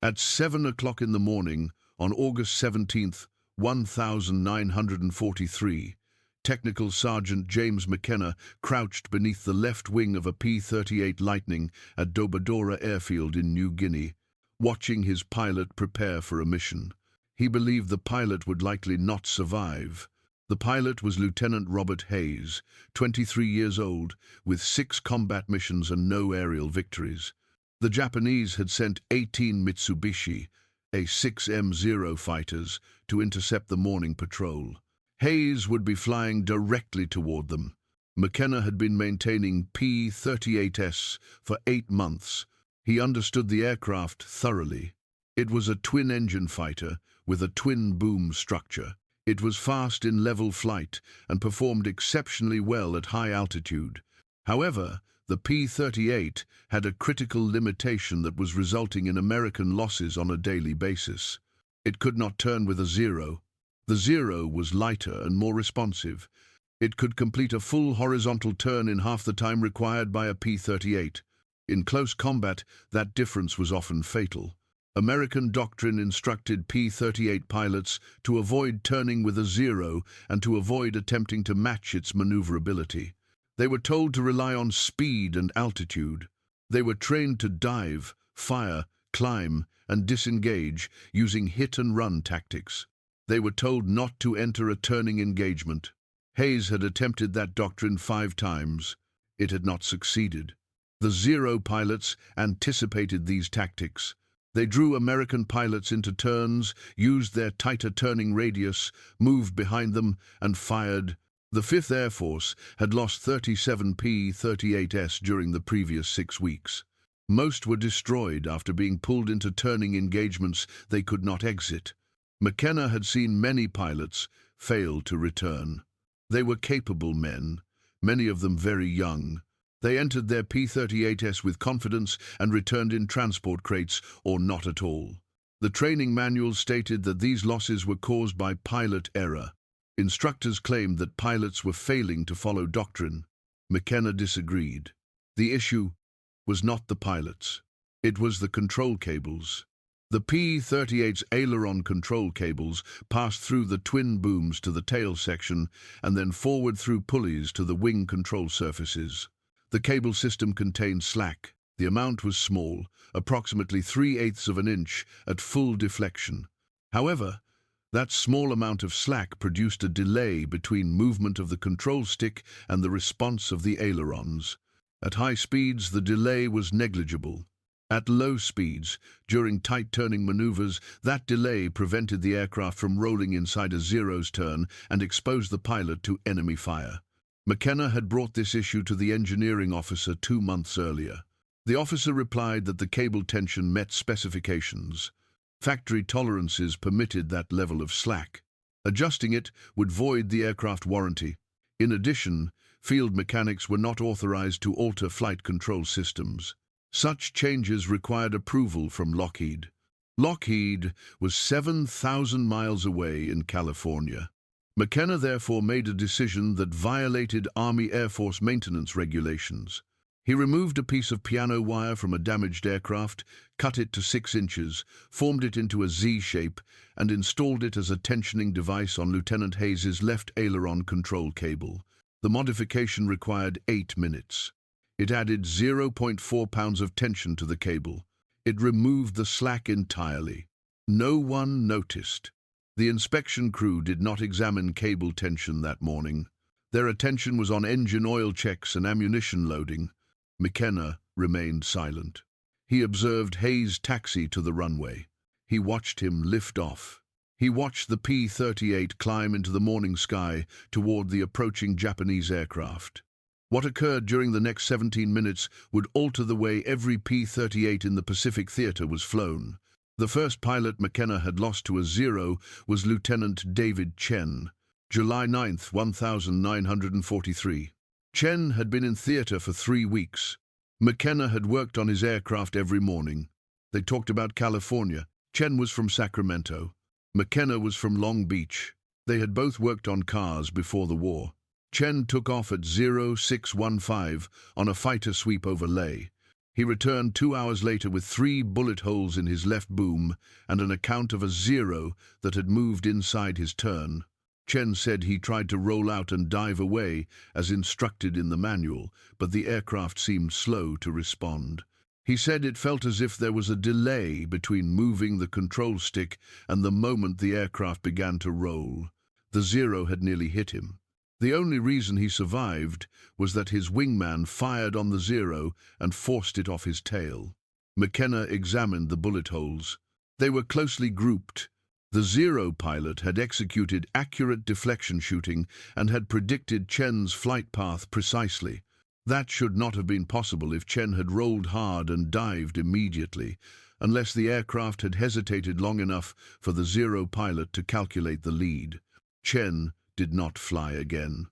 At 7 o'clock in the morning, on August 17th, 1943, Technical Sergeant James McKenna crouched beneath the left wing of a P-38 Lightning at Dobodora Airfield in New Guinea, watching his pilot prepare for a mission. He believed the pilot would likely not survive. The pilot was Lieutenant Robert Hayes, 23 years old, with 6 combat missions and no aerial victories. The Japanese had sent 18 Mitsubishi A6M0 fighters to intercept the morning patrol. Hayes would be flying directly toward them. McKenna had been maintaining P-38s for 8 months. He understood the aircraft thoroughly. It was a twin-engine fighter with a twin-boom structure. It was fast in level flight and performed exceptionally well at high altitude. However, the P-38 had a critical limitation that was resulting in American losses on a daily basis. It could not turn with a Zero. The Zero was lighter and more responsive. It could complete a full horizontal turn in half the time required by a P-38. In close combat, that difference was often fatal. American doctrine instructed P-38 pilots to avoid turning with a Zero and to avoid attempting to match its maneuverability. They were told to rely on speed and altitude. They were trained to dive, fire, climb, and disengage using hit-and-run tactics. They were told not to enter a turning engagement. Hayes had attempted that doctrine 5 times. It had not succeeded. The Zero pilots anticipated these tactics. They drew American pilots into turns, used their tighter turning radius, moved behind them, and fired. The 5th Air Force had lost 37 P-38s during the previous 6 weeks. Most were destroyed after being pulled into turning engagements they could not exit. McKenna had seen many pilots fail to return. They were capable men, many of them very young. They entered their P-38s with confidence and returned in transport crates or not at all. The training manual stated that these losses were caused by pilot error. Instructors claimed that pilots were failing to follow doctrine. McKenna disagreed. The issue was not the pilots. It was the control cables. The P-38's aileron control cables passed through the twin booms to the tail section and then forward through pulleys to the wing control surfaces. The cable system contained slack. The amount was small, approximately 3/8 of an inch at full deflection. However, that small amount of slack produced a delay between movement of the control stick and the response of the ailerons. At high speeds, the delay was negligible. At low speeds, during tight turning maneuvers, that delay prevented the aircraft from rolling inside a Zero's turn and exposed the pilot to enemy fire. McKenna had brought this issue to the engineering officer 2 months earlier. The officer replied that the cable tension met specifications. Factory tolerances permitted that level of slack. Adjusting it would void the aircraft warranty. In addition, field mechanics were not authorized to alter flight control systems. Such changes required approval from Lockheed. Lockheed was 7,000 miles away in California. McKenna therefore made a decision that violated Army Air Force maintenance regulations. He removed a piece of piano wire from a damaged aircraft, cut it to 6 inches, formed it into a Z shape, and installed it as a tensioning device on Lieutenant Hayes's left aileron control cable. The modification required 8 minutes. It added 0.4 pounds of tension to the cable. It removed the slack entirely. No one noticed. The inspection crew did not examine cable tension that morning. Their attention was on engine oil checks and ammunition loading. McKenna remained silent. He observed Hayes taxi to the runway. He watched him lift off. He watched the P-38 climb into the morning sky toward the approaching Japanese aircraft. What occurred during the next 17 minutes would alter the way every P-38 in the Pacific Theater was flown. The first pilot McKenna had lost to a Zero was Lieutenant David Chen, July 9, 1943. Chen had been in theater for 3 weeks. McKenna had worked on his aircraft every morning. They talked about California. Chen was from Sacramento. McKenna was from Long Beach. They had both worked on cars before the war. Chen took off at 0615 on a fighter sweep over Leh. He returned 2 hours later with 3 bullet holes in his left boom and an account of a 0 that had moved inside his turn. Chen said he tried to roll out and dive away, as instructed in the manual, but the aircraft seemed slow to respond. He said it felt as if there was a delay between moving the control stick and the moment the aircraft began to roll. The 0 had nearly hit him. The only reason he survived was that his wingman fired on the 0 and forced it off his tail. McKenna examined the bullet holes. They were closely grouped. The 0 pilot had executed accurate deflection shooting and had predicted Chen's flight path precisely. That should not have been possible if Chen had rolled hard and dived immediately, unless the aircraft had hesitated long enough for the 0 pilot to calculate the lead. Chen did not fly again.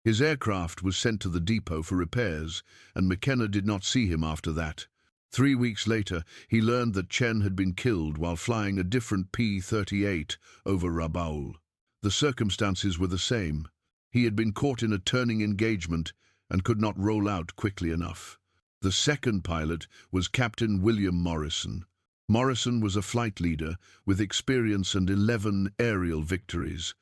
His aircraft was sent to the depot for repairs, and McKenna did not see him after that. 3 weeks later, he learned that Chen had been killed while flying a different P-38 over Rabaul. The circumstances were the same. He had been caught in a turning engagement and could not roll out quickly enough. The second pilot was Captain William Morrison. Morrison was a flight leader with experience and 11 aerial victories.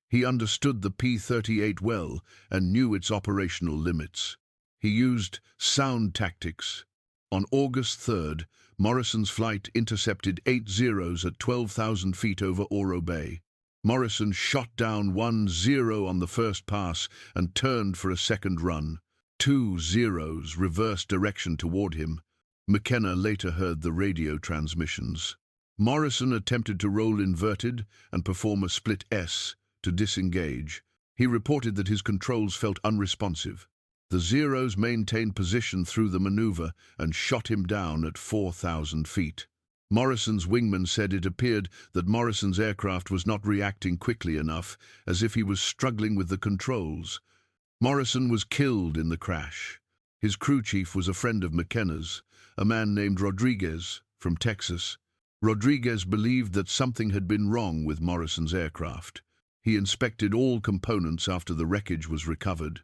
He understood the P-38 well and knew its operational limits. He used sound tactics. On August 3rd, Morrison's flight intercepted 8 Zeros at 12,000 feet over Oro Bay. Morrison shot down 1 0 on the first pass and turned for a second run. 2 Zeros reversed direction toward him. McKenna later heard the radio transmissions. Morrison attempted to roll inverted and perform a split S to disengage. He reported that his controls felt unresponsive. The Zeros maintained position through the maneuver and shot him down at 4,000 feet. Morrison's wingman said it appeared that Morrison's aircraft was not reacting quickly enough, as if he was struggling with the controls. Morrison was killed in the crash. His crew chief was a friend of McKenna's, a man named Rodriguez from Texas. Rodriguez believed that something had been wrong with Morrison's aircraft. He inspected all components after the wreckage was recovered.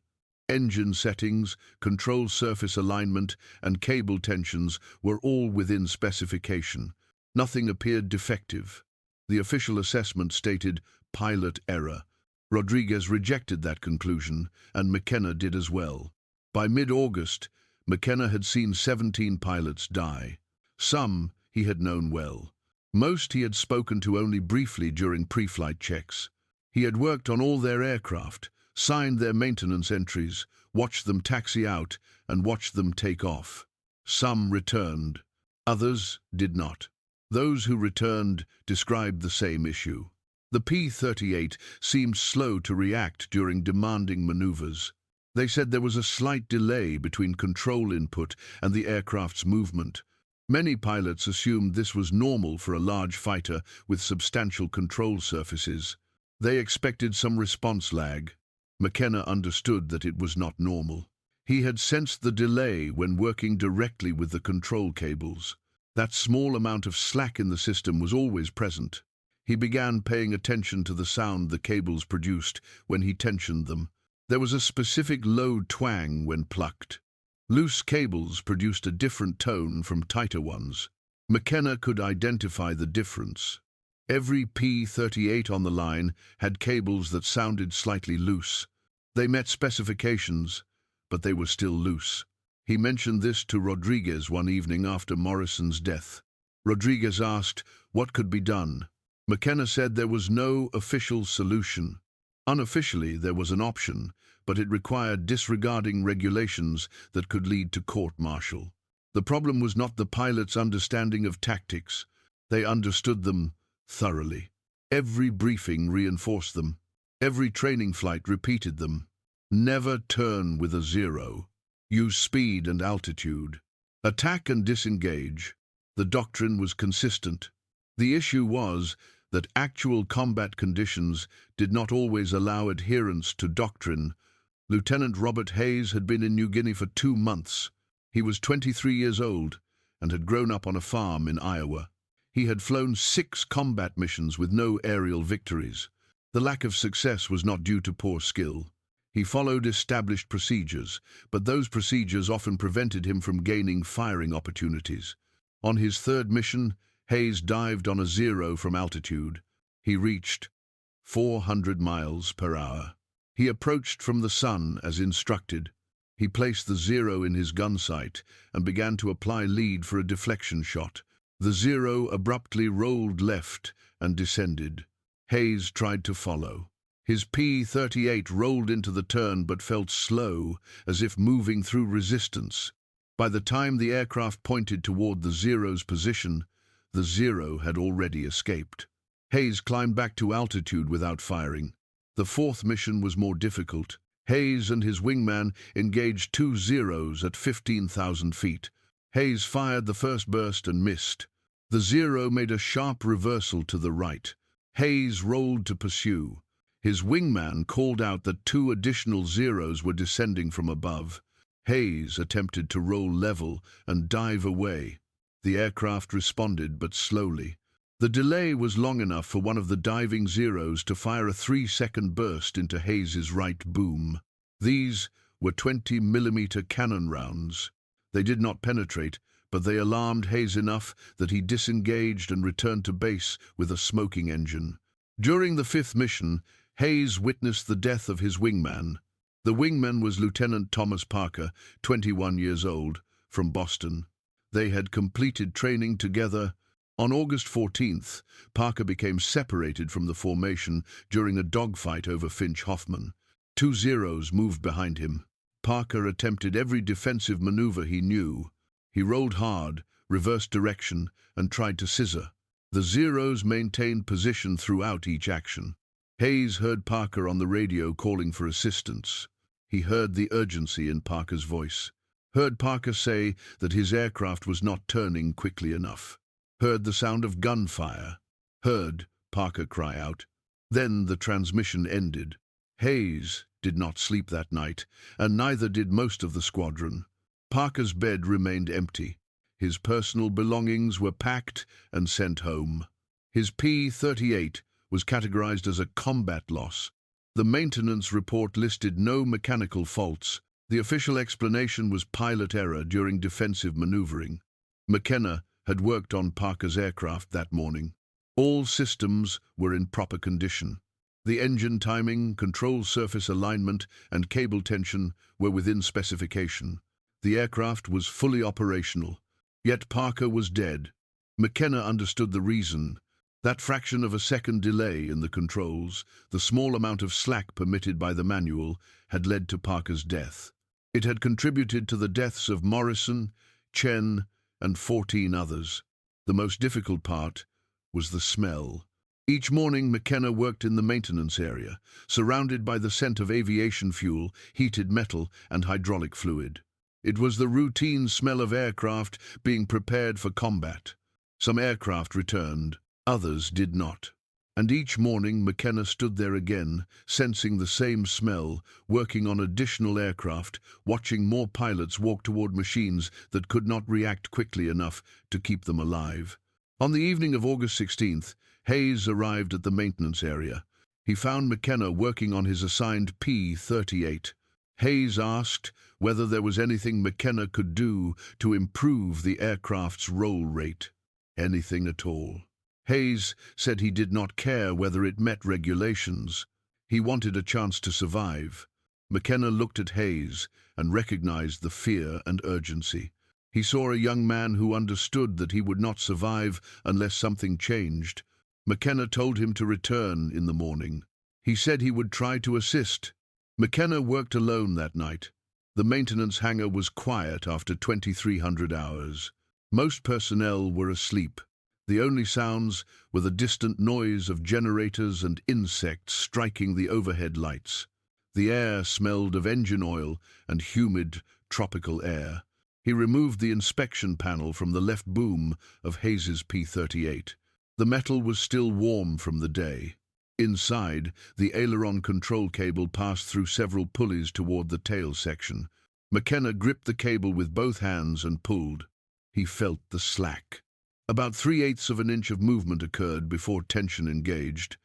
Engine settings, control surface alignment, and cable tensions were all within specification. Nothing appeared defective. The official assessment stated pilot error. Rodriguez rejected that conclusion, and McKenna did as well. By mid-August, McKenna had seen 17 pilots die. Some he had known well. Most he had spoken to only briefly during pre-flight checks. He had worked on all their aircraft, signed their maintenance entries, watched them taxi out, and watched them take off. Some returned. Others did not. Those who returned described the same issue. The P-38 seemed slow to react during demanding maneuvers. They said there was a slight delay between control input and the aircraft's movement. Many pilots assumed this was normal for a large fighter with substantial control surfaces. They expected some response lag. McKenna understood that it was not normal. He had sensed the delay when working directly with the control cables. That small amount of slack in the system was always present. He began paying attention to the sound the cables produced when he tensioned them. There was a specific low twang when plucked. Loose cables produced a different tone from tighter ones. McKenna could identify the difference. Every P-38 on the line had cables that sounded slightly loose. They met specifications, but they were still loose. He mentioned this to Rodriguez one evening after Morrison's death. Rodriguez asked what could be done. McKenna said there was no official solution. Unofficially, there was an option, but it required disregarding regulations that could lead to court-martial. The problem was not the pilots' understanding of tactics. They understood them thoroughly. Every briefing reinforced them. Every training flight repeated them. Never turn with a 0. Use speed and altitude. Attack and disengage. The doctrine was consistent. The issue was that actual combat conditions did not always allow adherence to doctrine. Lieutenant Robert Hayes had been in New Guinea for 2 months. He was 23 years old and had grown up on a farm in Iowa. He had flown 6 combat missions with no aerial victories. The lack of success was not due to poor skill. He followed established procedures, but those procedures often prevented him from gaining firing opportunities. On his third mission, Hayes dived on a zero from altitude. He reached 400 miles per hour. He approached from the sun as instructed. He placed the zero in his gun sight and began to apply lead for a deflection shot. The zero abruptly rolled left and descended. Hayes tried to follow. His P-38 rolled into the turn but felt slow, as if moving through resistance. By the time the aircraft pointed toward the zero's position, the zero had already escaped. Hayes climbed back to altitude without firing. The fourth mission was more difficult. Hayes and his wingman engaged two zeros at 15,000 feet. Hayes fired the first burst and missed. The zero made a sharp reversal to the right. Hayes rolled to pursue. His wingman called out that two additional zeros were descending from above. Hayes attempted to roll level and dive away. The aircraft responded, but slowly. The delay was long enough for one of the diving zeros to fire a 3-second burst into Hayes's right boom. These were 20-millimeter cannon rounds. They did not penetrate, but they alarmed Hayes enough that he disengaged and returned to base with a smoking engine. During the fifth mission, Hayes witnessed the death of his wingman. The wingman was Lieutenant Thomas Parker, 21 years old, from Boston. They had completed training together. On August 14th, Parker became separated from the formation during a dogfight over Finch Hoffman. Two zeros moved behind him. Parker attempted every defensive maneuver he knew. He rolled hard, reversed direction, and tried to scissor. The zeros maintained position throughout each action. Hayes heard Parker on the radio calling for assistance. He heard the urgency in Parker's voice. Heard Parker say that his aircraft was not turning quickly enough. Heard the sound of gunfire. Heard Parker cry out. Then the transmission ended. Hayes did not sleep that night, and neither did most of the squadron. Parker's bed remained empty. His personal belongings were packed and sent home. His P-38 was categorized as a combat loss. The maintenance report listed no mechanical faults. The official explanation was pilot error during defensive maneuvering. McKenna had worked on Parker's aircraft that morning. All systems were in proper condition. The engine timing, control surface alignment, and cable tension were within specification. The aircraft was fully operational. Yet Parker was dead. McKenna understood the reason. That fraction of a second delay in the controls, the small amount of slack permitted by the manual, had led to Parker's death. It had contributed to the deaths of Morrison, Chen, and 14 others. The most difficult part was the smell. Each morning, McKenna worked in the maintenance area, surrounded by the scent of aviation fuel, heated metal, and hydraulic fluid. It was the routine smell of aircraft being prepared for combat. Some aircraft returned, others did not. And each morning, McKenna stood there again, sensing the same smell, working on additional aircraft, watching more pilots walk toward machines that could not react quickly enough to keep them alive. On the evening of August 16th, Hayes arrived at the maintenance area. He found McKenna working on his assigned P-38. Hayes asked whether there was anything McKenna could do to improve the aircraft's roll rate. Anything at all. Hayes said he did not care whether it met regulations. He wanted a chance to survive. McKenna looked at Hayes and recognized the fear and urgency. He saw a young man who understood that he would not survive unless something changed. McKenna told him to return in the morning. He said he would try to assist. McKenna worked alone that night. The maintenance hangar was quiet after 2,300 hours. Most personnel were asleep. The only sounds were the distant noise of generators and insects striking the overhead lights. The air smelled of engine oil and humid, tropical air. He removed the inspection panel from the left boom of Hayes's P-38. The metal was still warm from the day. Inside, the aileron control cable passed through several pulleys toward the tail section. McKenna gripped the cable with both hands and pulled. He felt the slack. About 3/8 of an inch of movement occurred before tension engaged.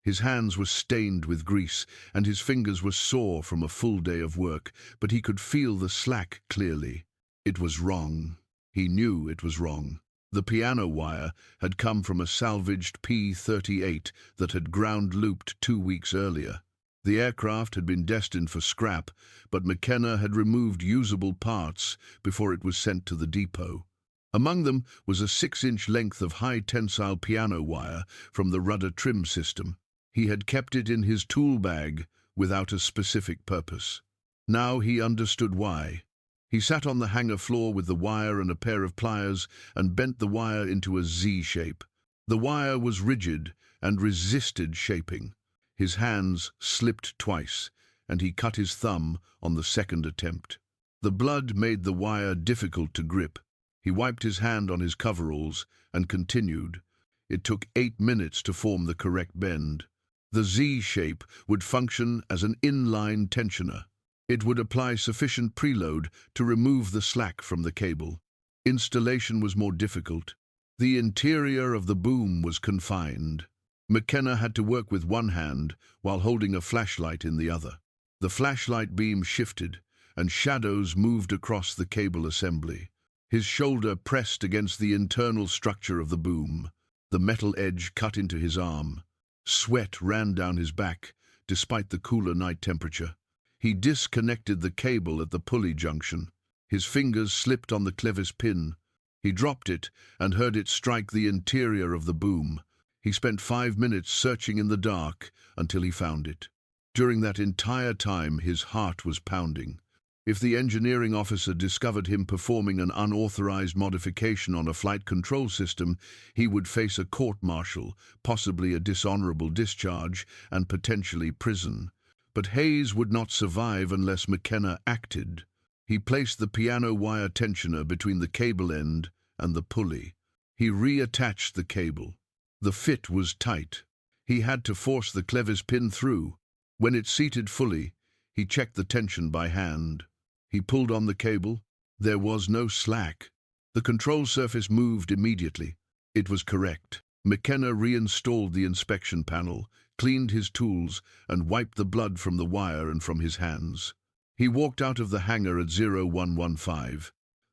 His hands were stained with grease, and his fingers were sore from a full day of work, but he could feel the slack clearly. It was wrong. He knew it was wrong. The piano wire had come from a salvaged P-38 that had ground-looped 2 weeks earlier. The aircraft had been destined for scrap, but McKenna had removed usable parts before it was sent to the depot. Among them was a 6-inch length of high-tensile piano wire from the rudder trim system. He had kept it in his tool bag without a specific purpose. Now he understood why. He sat on the hangar floor with the wire and a pair of pliers and bent the wire into a Z shape. The wire was rigid and resisted shaping. His hands slipped twice, and he cut his thumb on the second attempt. The blood made the wire difficult to grip. He wiped his hand on his coveralls and continued. It took 8 minutes to form the correct bend. The Z shape would function as an inline tensioner. It would apply sufficient preload to remove the slack from the cable. Installation was more difficult. The interior of the boom was confined. McKenna had to work with one hand while holding a flashlight in the other. The flashlight beam shifted, and shadows moved across the cable assembly. His shoulder pressed against the internal structure of the boom. The metal edge cut into his arm. Sweat ran down his back, despite the cooler night temperature. He disconnected the cable at the pulley junction. His fingers slipped on the clevis pin. He dropped it and heard it strike the interior of the boom. He spent 5 minutes searching in the dark until he found it. During that entire time, his heart was pounding. If the engineering officer discovered him performing an unauthorized modification on a flight control system, he would face a court-martial, possibly a dishonorable discharge, and potentially prison. But Hayes would not survive unless McKenna acted. He placed the piano wire tensioner between the cable end and the pulley. He reattached the cable. The fit was tight. He had to force the clevis pin through. When it seated fully, he checked the tension by hand. He pulled on the cable. There was no slack. The control surface moved immediately. It was correct. McKenna reinstalled the inspection panel, cleaned his tools, and wiped the blood from the wire and from his hands. He walked out of the hangar at 0115.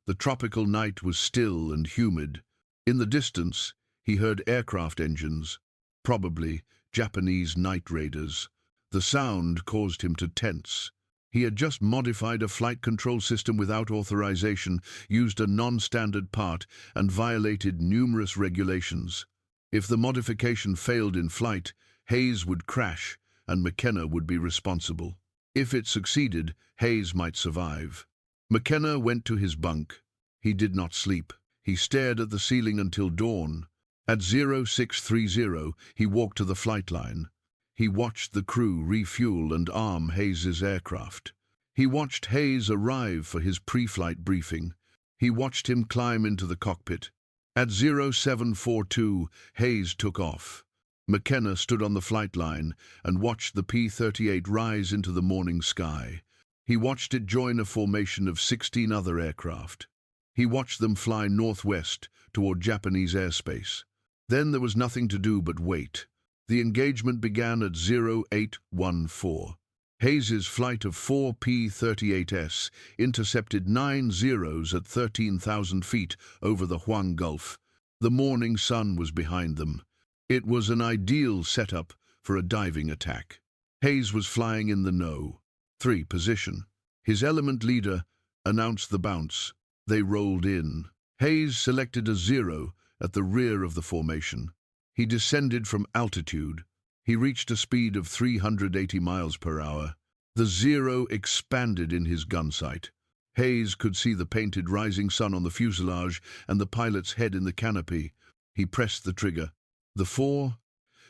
The tropical night was still and humid. In the distance, he heard aircraft engines, probably Japanese night raiders. The sound caused him to tense. He had just modified a flight control system without authorization, used a non-standard part, and violated numerous regulations. If the modification failed in flight, Hayes would crash, and McKenna would be responsible. If it succeeded, Hayes might survive. McKenna went to his bunk. He did not sleep. He stared at the ceiling until dawn. At 0630, he walked to the flight line. He watched the crew refuel and arm Hayes's aircraft. He watched Hayes arrive for his pre-flight briefing. He watched him climb into the cockpit. At 0742, Hayes took off. McKenna stood on the flight line and watched the P-38 rise into the morning sky. He watched it join a formation of 16 other aircraft. He watched them fly northwest toward Japanese airspace. Then there was nothing to do but wait. The engagement began at 0814. Hayes's flight of 4 P-38s intercepted 9 zeros at 13,000 feet over the Huang Gulf. The morning sun was behind them. It was an ideal setup for a diving attack. Hayes was flying in the No. 3 position. His element leader announced the bounce. They rolled in. Hayes selected a 0 at the rear of the formation. He descended from altitude. He reached a speed of 380 miles per hour. The 0 expanded in his gun sight. Hayes could see the painted rising sun on the fuselage and the pilot's head in the canopy. He pressed the trigger. The 4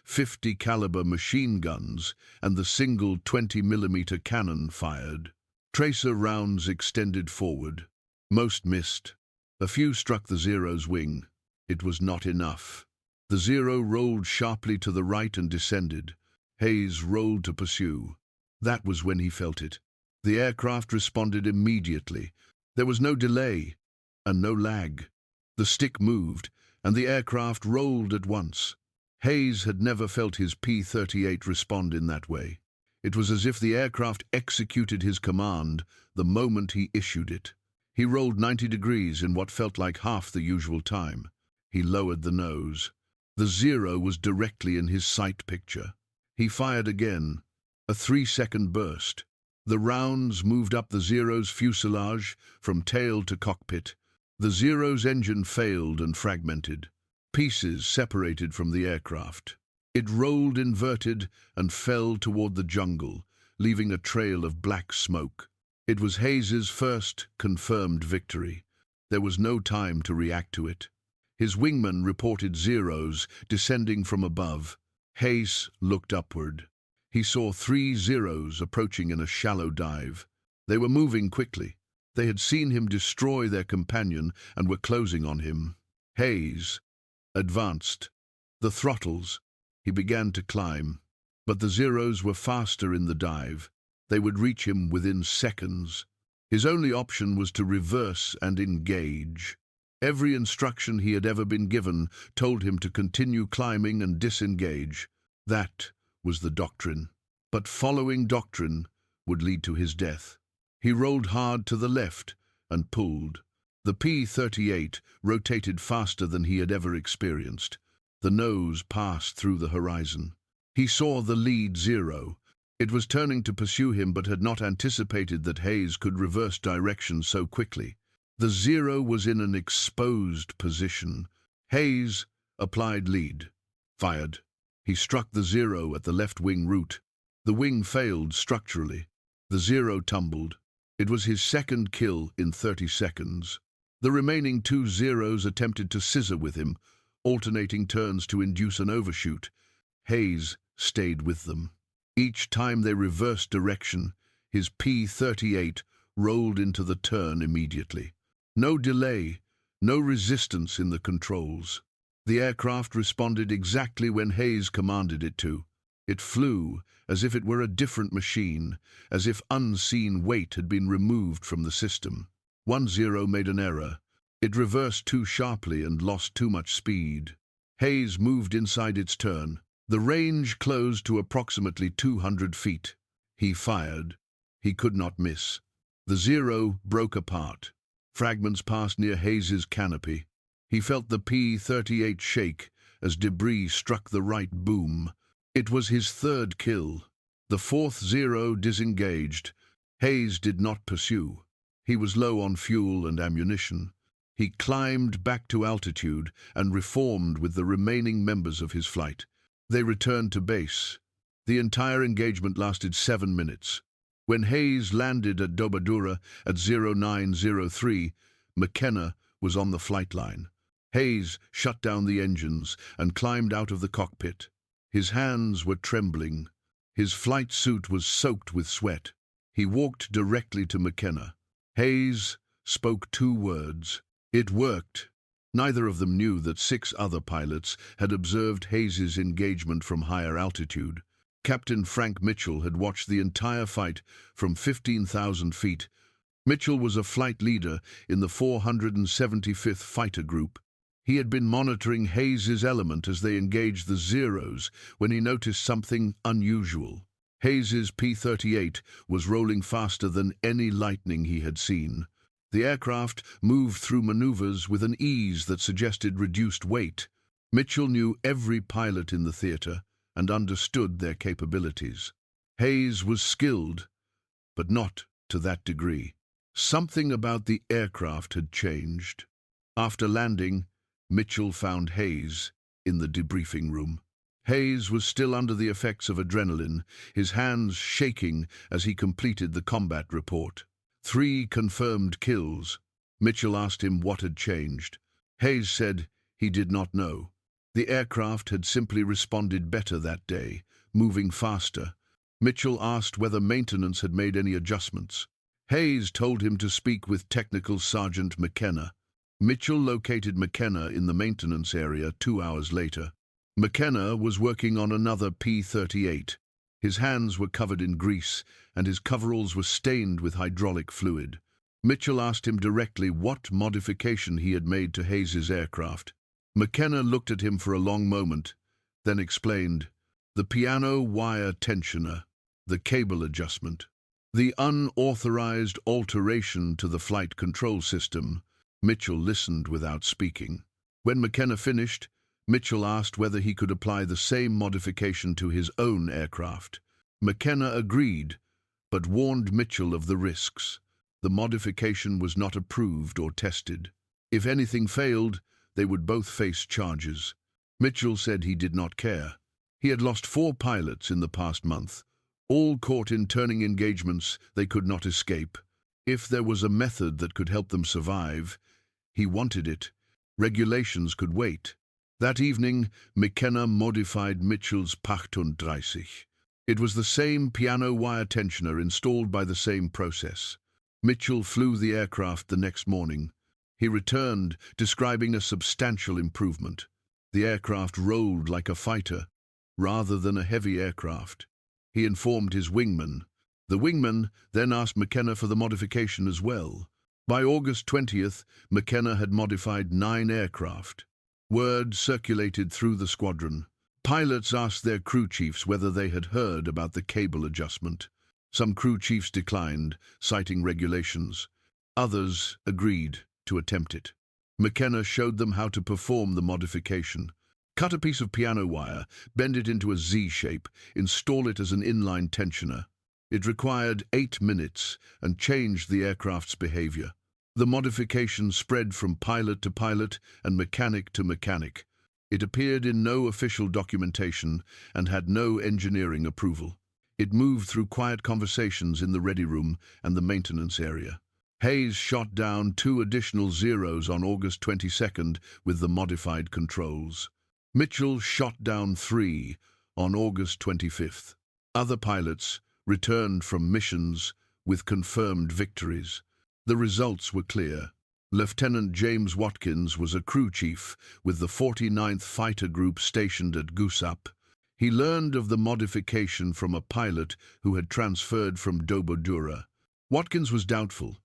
.50 caliber machine guns and the single 20mm cannon fired. Tracer rounds extended forward. Most missed. A few struck the 0's wing. It was not enough. The 0 rolled sharply to the right and descended. Hayes rolled to pursue. That was when he felt it. The aircraft responded immediately. There was no delay and no lag. The stick moved, and the aircraft rolled at once. Hayes had never felt his P-38 respond in that way. It was as if the aircraft executed his command the moment he issued it. He rolled 90 degrees in what felt like half the usual time. He lowered the nose. The Zero was directly in his sight picture. He fired again, a 3-second burst. The rounds moved up the Zero's fuselage from tail to cockpit. The Zero's engine failed and fragmented. Pieces separated from the aircraft. It rolled inverted and fell toward the jungle, leaving a trail of black smoke. It was Hayes's first confirmed victory. There was no time to react to it. His wingman reported Zeros descending from above. Hayes looked upward. He saw 3 Zeros approaching in a shallow dive. They were moving quickly. They had seen him destroy their companion and were closing on him. Hayes advanced. The throttles. He began to climb. But the Zeros were faster in the dive. They would reach him within seconds. His only option was to reverse and engage. Every instruction he had ever been given told him to continue climbing and disengage. That was the doctrine. But following doctrine would lead to his death. He rolled hard to the left and pulled. The P-38 rotated faster than he had ever experienced. The nose passed through the horizon. He saw the lead Zero. It was turning to pursue him but had not anticipated that Hayes could reverse direction so quickly. The Zero was in an exposed position. Hayes applied lead. Fired. He struck the Zero at the left wing root. The wing failed structurally. The Zero tumbled. It was his second kill in 30 seconds. The remaining 2 Zeros attempted to scissor with him, alternating turns to induce an overshoot. Hayes stayed with them. Each time they reversed direction, his P-38 rolled into the turn immediately. No delay, no resistance in the controls. The aircraft responded exactly when Hayes commanded it to. It flew as if it were a different machine, as if unseen weight had been removed from the system. 1 Zero made an error. It reversed too sharply and lost too much speed. Hayes moved inside its turn. The range closed to approximately 200 feet. He fired. He could not miss. The Zero broke apart. Fragments passed near Hayes's canopy. He felt the P-38 shake as debris struck the right boom. It was his 3rd kill. The 4th Zero disengaged. Hayes did not pursue. He was low on fuel and ammunition. He climbed back to altitude and reformed with the remaining members of his flight. They returned to base. The entire engagement lasted 7 minutes. When Hayes landed at WWII at 0903, McKenna was on the flight line. Hayes shut down the engines and climbed out of the cockpit. His hands were trembling. His flight suit was soaked with sweat. He walked directly to McKenna. Hayes spoke 2 words. It worked. Neither of them knew that 6 other pilots had observed Hayes's engagement from higher altitude. Captain Frank Mitchell had watched the entire fight from 15,000 feet. Mitchell was a flight leader in the 475th Fighter Group. He had been monitoring Hayes's element as they engaged the Zeros when he noticed something unusual. Hayes's P-38 was rolling faster than any Lightning he had seen. The aircraft moved through maneuvers with an ease that suggested reduced weight. Mitchell knew every pilot in the theater and understood their capabilities. Hayes was skilled, but not to that degree. Something about the aircraft had changed. After landing, Mitchell found Hayes in the debriefing room. Hayes was still under the effects of adrenaline, his hands shaking as he completed the combat report. 3 confirmed kills. Mitchell asked him what had changed. Hayes said he did not know. The aircraft had simply responded better that day, moving faster. Mitchell asked whether maintenance had made any adjustments. Hayes told him to speak with Technical Sergeant McKenna. Mitchell located McKenna in the maintenance area 2 hours later. McKenna was working on another P-38. His hands were covered in grease, and his coveralls were stained with hydraulic fluid. Mitchell asked him directly what modification he had made to Hayes's aircraft. McKenna looked at him for a long moment, then explained, the piano wire tensioner, the cable adjustment, the unauthorized alteration to the flight control system. Mitchell listened without speaking. When McKenna finished, Mitchell asked whether he could apply the same modification to his own aircraft. McKenna agreed, but warned Mitchell of the risks. The modification was not approved or tested. If anything failed, they would both face charges. Mitchell said he did not care. He had lost 4 pilots in the past month, all caught in turning engagements they could not escape. If there was a method that could help them survive, he wanted it. Regulations could wait. That evening, McKenna modified Mitchell's P-38s. It was the same piano wire tensioner installed by the same process. Mitchell flew the aircraft the next morning. He returned, describing a substantial improvement. The aircraft rolled like a fighter, rather than a heavy aircraft. He informed his wingman. The wingman then asked McKenna for the modification as well. By August 20th, McKenna had modified 9 aircraft. Word circulated through the squadron. Pilots asked their crew chiefs whether they had heard about the cable adjustment. Some crew chiefs declined, citing regulations. Others agreed to attempt it. McKenna showed them how to perform the modification. Cut a piece of piano wire, bend it into a Z shape, install it as an inline tensioner. It required 8 minutes and changed the aircraft's behavior. The modification spread from pilot to pilot and mechanic to mechanic. It appeared in no official documentation and had no engineering approval. It moved through quiet conversations in the ready room and the maintenance area. Hayes shot down 2 additional Zeros on August 22nd with the modified controls. Mitchell shot down 3 on August 25th. Other pilots returned from missions with confirmed victories. The results were clear. Lieutenant James Watkins was a crew chief with the 49th Fighter Group stationed at Gusup. He learned of the modification from a pilot who had transferred from WWII. Watkins was doubtful,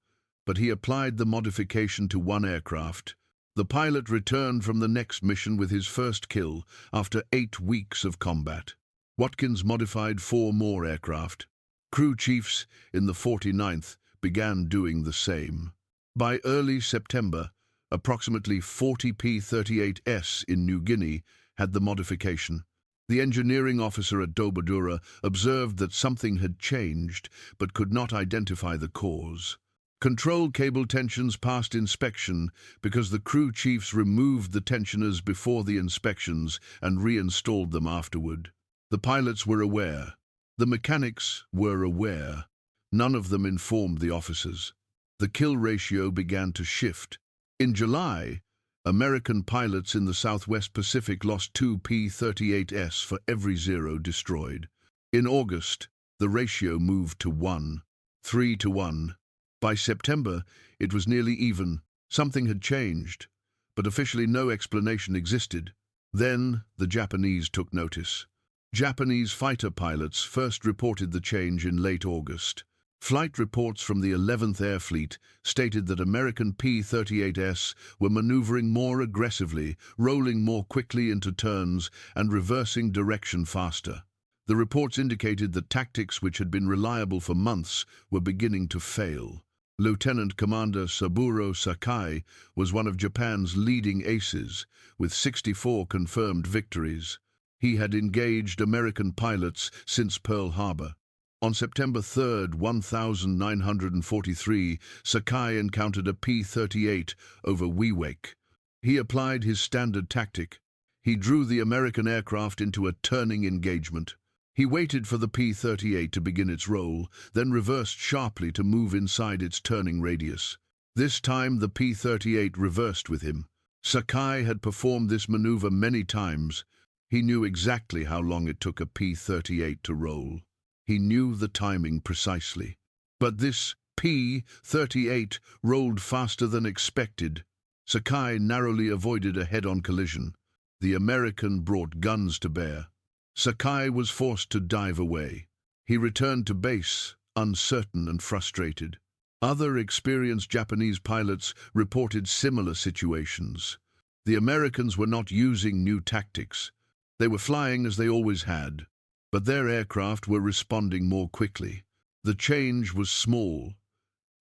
but he applied the modification to 1 aircraft. The pilot returned from the next mission with his first kill after 8 weeks of combat. Watkins modified 4 more aircraft. Crew chiefs in the 49th began doing the same. By early September, approximately 40 P-38s in New Guinea had the modification. The engineering officer at WWII observed that something had changed, but could not identify the cause. Control cable tensions passed inspection because the crew chiefs removed the tensioners before the inspections and reinstalled them afterward. The pilots were aware. The mechanics were aware. None of them informed the officers. The kill ratio began to shift. In July, American pilots in the Southwest Pacific lost 2 P-38s for every Zero destroyed. In August, the ratio moved to 1, 3 to 1. By September, it was nearly even. Something had changed, but officially no explanation existed. Then the Japanese took notice. Japanese fighter pilots first reported the change in late August. Flight reports from the 11th Air Fleet stated that American P-38s were maneuvering more aggressively, rolling more quickly into turns, and reversing direction faster. The reports indicated that tactics which had been reliable for months were beginning to fail. Lieutenant Commander Saburo Sakai was one of Japan's leading aces, with 64 confirmed victories. He had engaged American pilots since Pearl Harbor. On September 3, 1943, Sakai encountered a P-38 over Wewak. He applied his standard tactic. He drew the American aircraft into a turning engagement. He waited for the P-38 to begin its roll, then reversed sharply to move inside its turning radius. This time the P-38 reversed with him. Sakai had performed this maneuver many times. He knew exactly how long it took a P-38 to roll. He knew the timing precisely. But this P-38 rolled faster than expected. Sakai narrowly avoided a head-on collision. The American brought guns to bear. Sakai was forced to dive away. He returned to base, uncertain and frustrated. Other experienced Japanese pilots reported similar situations. The Americans were not using new tactics. They were flying as they always had, but their aircraft were responding more quickly. The change was small,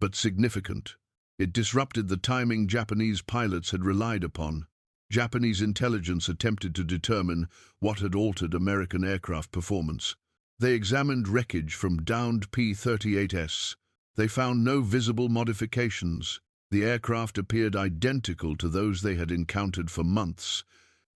but significant. It disrupted the timing Japanese pilots had relied upon. Japanese intelligence attempted to determine what had altered American aircraft performance. They examined wreckage from downed P-38s. They found no visible modifications. The aircraft appeared identical to those they had encountered for months.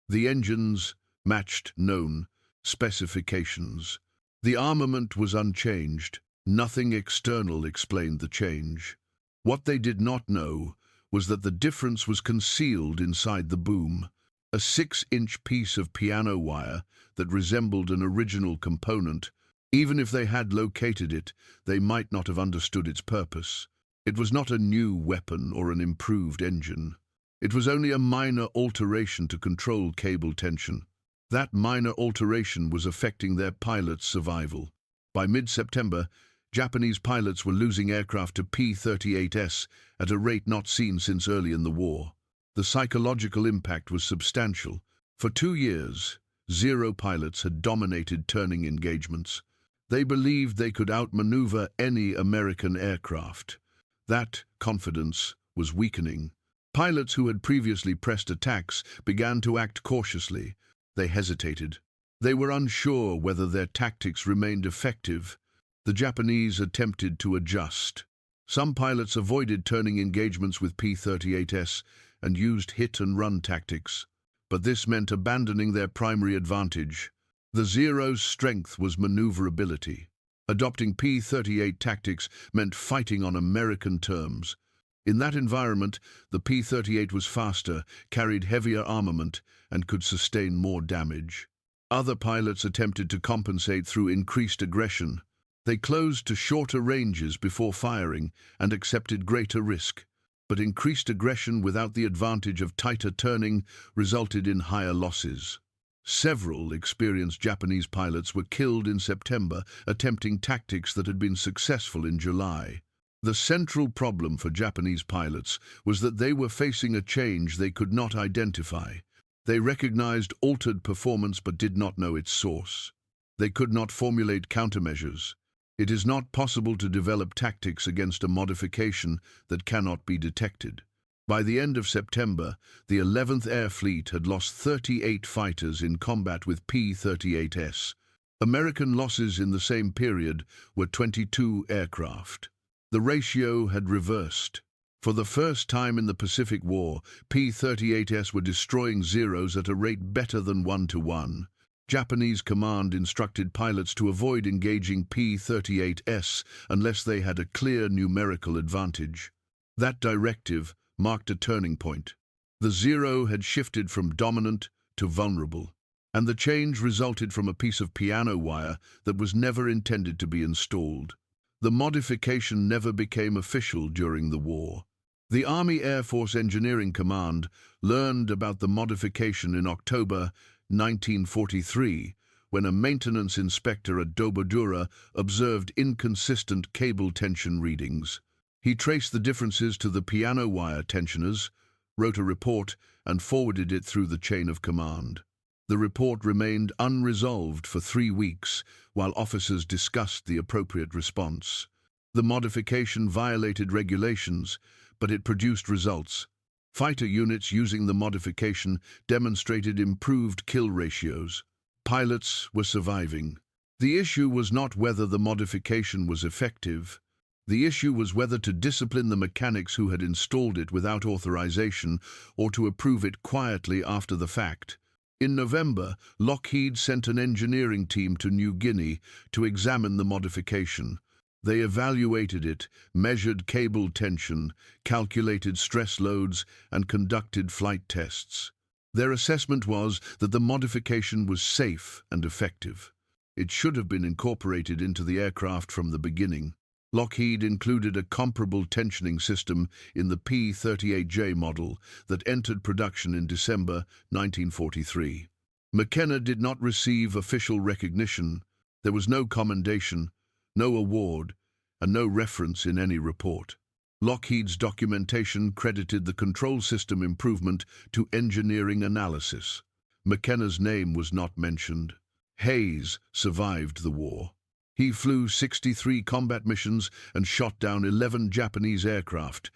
The engines matched known specifications. The armament was unchanged. Nothing external explained the change. What they did not know was that the difference was concealed inside the boom. A 6-inch piece of piano wire that resembled an original component. Even if they had located it, they might not have understood its purpose. It was not a new weapon or an improved engine. It was only a minor alteration to control cable tension. That minor alteration was affecting their pilots' survival. By mid-September, Japanese pilots were losing aircraft to P-38s at a rate not seen since early in the war. The psychological impact was substantial. For 2 years, Zero pilots had dominated turning engagements. They believed they could outmaneuver any American aircraft. That confidence was weakening. Pilots who had previously pressed attacks began to act cautiously. They hesitated. They were unsure whether their tactics remained effective. The Japanese attempted to adjust. Some pilots avoided turning engagements with P-38s and used hit-and-run tactics. But this meant abandoning their primary advantage. The Zero's strength was maneuverability. Adopting P-38 tactics meant fighting on American terms. In that environment, the P-38 was faster, carried heavier armament, and could sustain more damage. Other pilots attempted to compensate through increased aggression. They closed to shorter ranges before firing and accepted greater risk. But increased aggression without the advantage of tighter turning resulted in higher losses. Several experienced Japanese pilots were killed in September attempting tactics that had been successful in July. The central problem for Japanese pilots was that they were facing a change they could not identify. They recognized altered performance but did not know its source. They could not formulate countermeasures. It is not possible to develop tactics against a modification that cannot be detected. By the end of September, the 11th Air Fleet had lost 38 fighters in combat with P-38s. American losses in the same period were 22 aircraft. The ratio had reversed. For the first time in the Pacific War, P-38s were destroying Zeros at a rate better than 1-to-1. Japanese command instructed pilots to avoid engaging P-38s unless they had a clear numerical advantage. That directive marked a turning point. The Zero had shifted from dominant to vulnerable, and the change resulted from a piece of piano wire that was never intended to be installed. The modification never became official during the war. The Army Air Force Engineering Command learned about the modification in October 1943, when a maintenance inspector at WWII observed inconsistent cable tension readings. He traced the differences to the piano wire tensioners, wrote a report, and forwarded it through the chain of command. The report remained unresolved for 3 weeks while officers discussed the appropriate response. The modification violated regulations, but it produced results. Fighter units using the modification demonstrated improved kill ratios. Pilots were surviving. The issue was not whether the modification was effective. The issue was whether to discipline the mechanics who had installed it without authorization or to approve it quietly after the fact. In November, Lockheed sent an engineering team to New Guinea to examine the modification. They evaluated it, measured cable tension, calculated stress loads, and conducted flight tests. Their assessment was that the modification was safe and effective. It should have been incorporated into the aircraft from the beginning. Lockheed included a comparable tensioning system in the P-38J model that entered production in December 1943. McKenna did not receive official recognition. There was no commendation, no award, and no reference in any report. Lockheed's documentation credited the control system improvement to engineering analysis. McKenna's name was not mentioned. Hayes survived the war. He flew 63 combat missions and shot down 11 Japanese aircraft.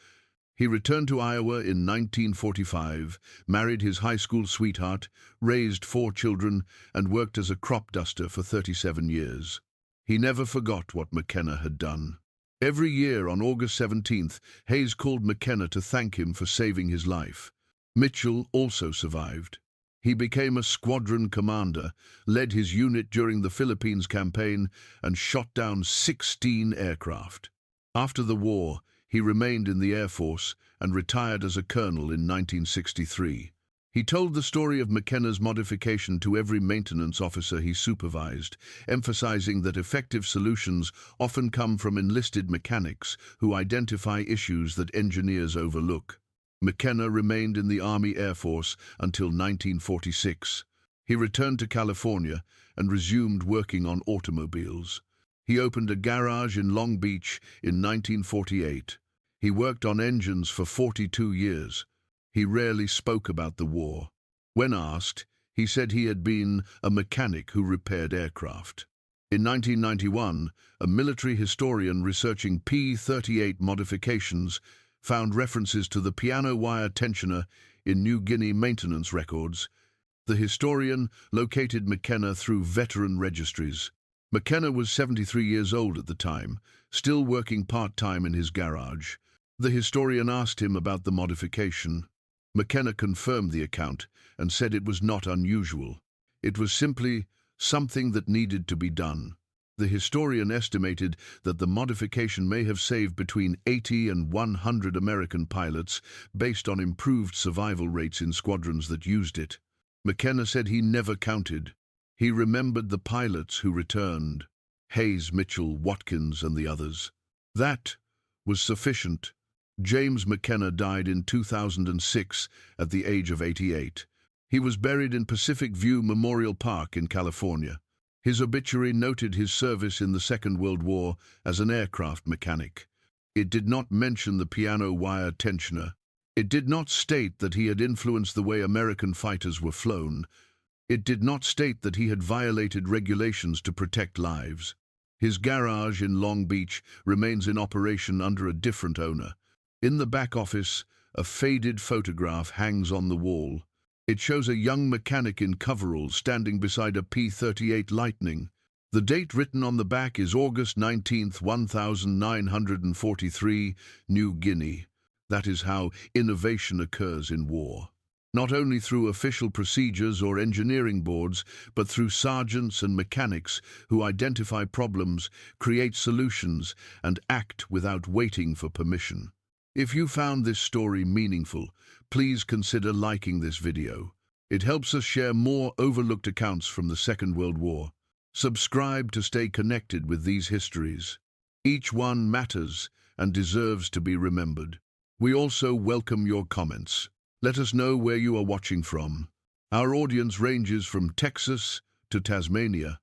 He returned to Iowa in 1945, married his high school sweetheart, raised 4 children, and worked as a crop duster for 37 years. He never forgot what McKenna had done. Every year on August 17th, Hayes called McKenna to thank him for saving his life. Mitchell also survived. He became a squadron commander, led his unit during the Philippines campaign, and shot down 16 aircraft. After the war, he remained in the Air Force and retired as a colonel in 1963. He told the story of McKenna's modification to every maintenance officer he supervised, emphasizing that effective solutions often come from enlisted mechanics who identify issues that engineers overlook. McKenna remained in the Army Air Force until 1946. He returned to California and resumed working on automobiles. He opened a garage in Long Beach in 1948. He worked on engines for 42 years. He rarely spoke about the war. When asked, he said he had been a mechanic who repaired aircraft. In 1991, a military historian researching P-38 modifications found references to the piano wire tensioner in New Guinea maintenance records. The historian located McKenna through veteran registries. McKenna was 73 years old at the time, still working part-time in his garage. The historian asked him about the modification. McKenna confirmed the account and said it was not unusual. It was simply something that needed to be done. The historian estimated that the modification may have saved between 80 and 100 American pilots based on improved survival rates in squadrons that used it. McKenna said he never counted. He remembered the pilots who returned, Hayes, Mitchell, Watkins, and the others. That was sufficient. James McKenna died in 2006 at the age of 88. He was buried in Pacific View Memorial Park in California. His obituary noted his service in the Second World War as an aircraft mechanic. It did not mention the piano wire tensioner. It did not state that he had influenced the way American fighters were flown. It did not state that he had violated regulations to protect lives. His garage in Long Beach remains in operation under a different owner. In the back office, a faded photograph hangs on the wall. It shows a young mechanic in coveralls standing beside a P-38 Lightning. The date written on the back is August 19, 1943, New Guinea. That is how innovation occurs in war. Not only through official procedures or engineering boards, but through sergeants and mechanics who identify problems, create solutions, and act without waiting for permission. If you found this story meaningful, please consider liking this video. It helps us share more overlooked accounts from the Second World War. Subscribe to stay connected with these histories. Each one matters and deserves to be remembered. We also welcome your comments. Let us know where you are watching from. Our audience ranges from Texas to Tasmania.